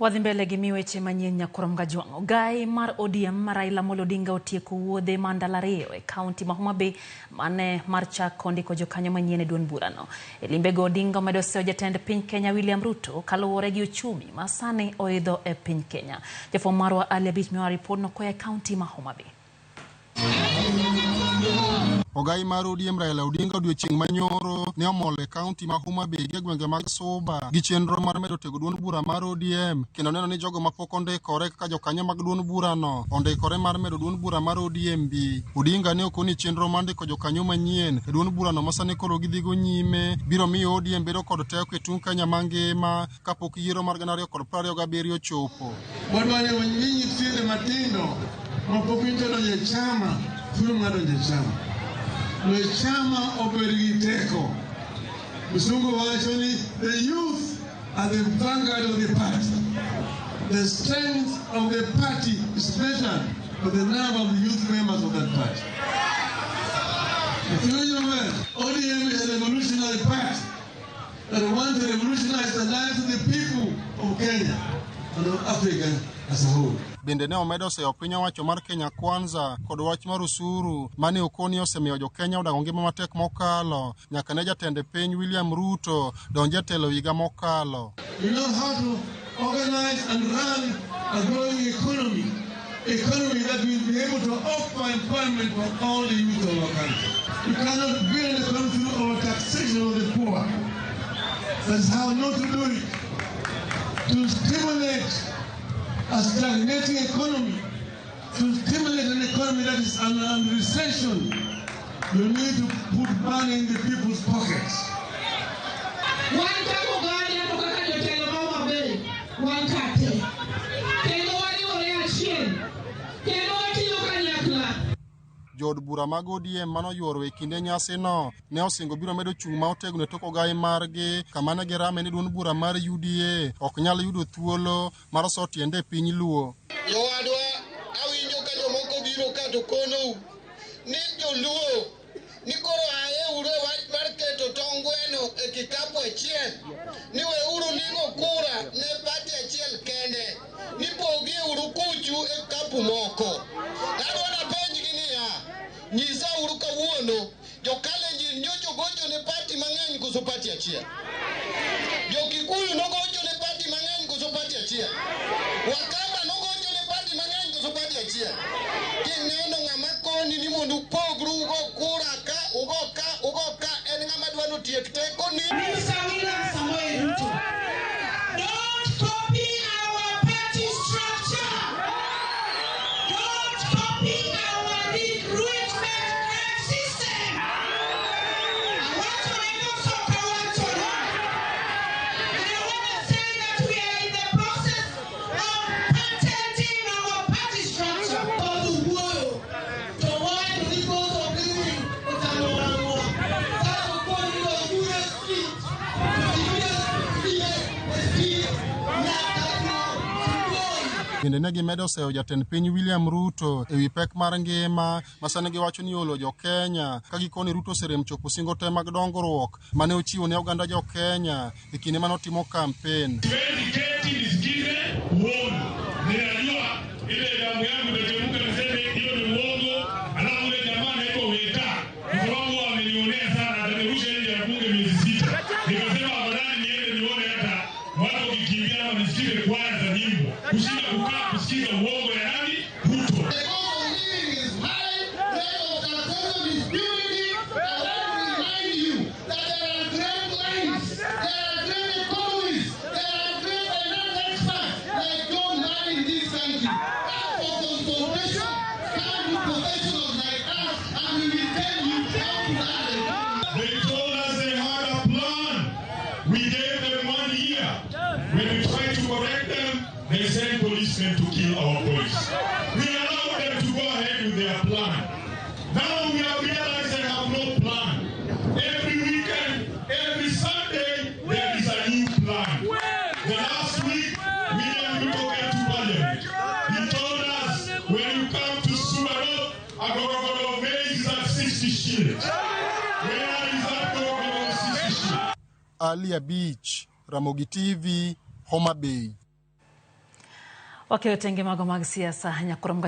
Wadhi mbele gi miweche manyien nyakurom gajwang'. Gai mar ODM Raila Odinga otieko wuodhe mandalario e kaunti ma Homa Bay mane mar chako ndiko jokanyo manyien e duond burano. E limbego Odinga omedo seyo jatend piny Kenya William Ruto kaluwore gi uchumi ma sani oidho e piny Kenya. Jafwambo marwa Ali Abich miwa ripod no koya e kaunti ma Homa Bay. Ogai mar ODM Raila Odinga odiochieng' manyoro ne omol e kaunti ma Homa Bay gi gwenge mag Suba gi chenro mar medo tego duond bura mar ODM kendo neno ni jogo mapok ondikore kaka jokanyo mag duond burano ondikore mar medo duond bura mar ODM bi. Odinga ne okoni chenro mar ndiko jokanyo manyien e duond burano masani koro gidhigo nyime biro miyo ODM bedo kod teko e tung' Kenya mangima kapok yiero mar 2027 ochopo. Wadwaro nyinyi tiende matindo mapok idonjo e chama thuolo mar donjo e chama. Le chama oberi teko. Musungu wacho ni the youth are the vanguard of the party. The strength of the party is measured by the number of the youth members of that party. If you know well, ODM is a revolutionary party that wants to revolutionize the lives of the people of Kenya and of Africa as a whole. Bende ne omedo seyo piny owacho mar Kenya Kwanza kod wach mar usuru mane okoni osemiyo jo Kenya odago ngima matek mokalo nyaka ne jatend piny William Ruto donje e telo higa mokalo. You know how to organize and run a growing economy that will be able to offer employment for all the youth of our country. You cannot build an economy through our taxation of the poor. That's how not to do it. To stimulate a stagnating economy, to stimulate an economy that is under recession, you need to put money in the people's pockets. Jod bura mag ODM mano yuoro e kinde nyasi no ne osingo biro medo chung' ma otegno tok ogai margi kama ne girame ni duond bura mar UDA ok nyal yudo thuolo mar so tiende e piny Luo. Jowadwa awinjo ka jomoko biro ka to kono ni joluo ni koro aye uro wach mar keto tong' gweno e kikapu achiel ni we uru ningo kura ne pati achiel kende ni pogie uru kuchu e kapu moko. Adwana penj gi niya nyisa uru kawuono jo Kalenjin nyocho gocho ne pati mang'eny koso pati achiel. Jo Kikuyu nogocho ne pati mang'eny koso pati achiel. Wakamba nogocho ne pati mang'eny koso pati achiel. Kineno ng'ama koni ni mondo upogru ugo kura ka ugo ka en ng'ama dwano tiek teko ni. Bende ne gimedo seyo jatend piny William Ruto e wi pek mar ngima masane giwacho ni olo jo Kenya ka gikoni Ruto serem chopo singo te mag dongruok mane ochiwo ne oganda jo Kenya e kinde mane otimo kampen. They send policemen to kill our police. We allow them to go ahead with their plan. Now we have realized they have no plan. Every weekend, every Sunday, there is a new plan. The last week, William Ruto came to Parliament. He told us, when you come to Suwano, a gogogogo of maize is at 60 shillings. Where is that gogogogo of 60 shillings? Ali Abich, Ramogi TV, Homa Bay. Wakeyo tenge mago mag siasa nyakurom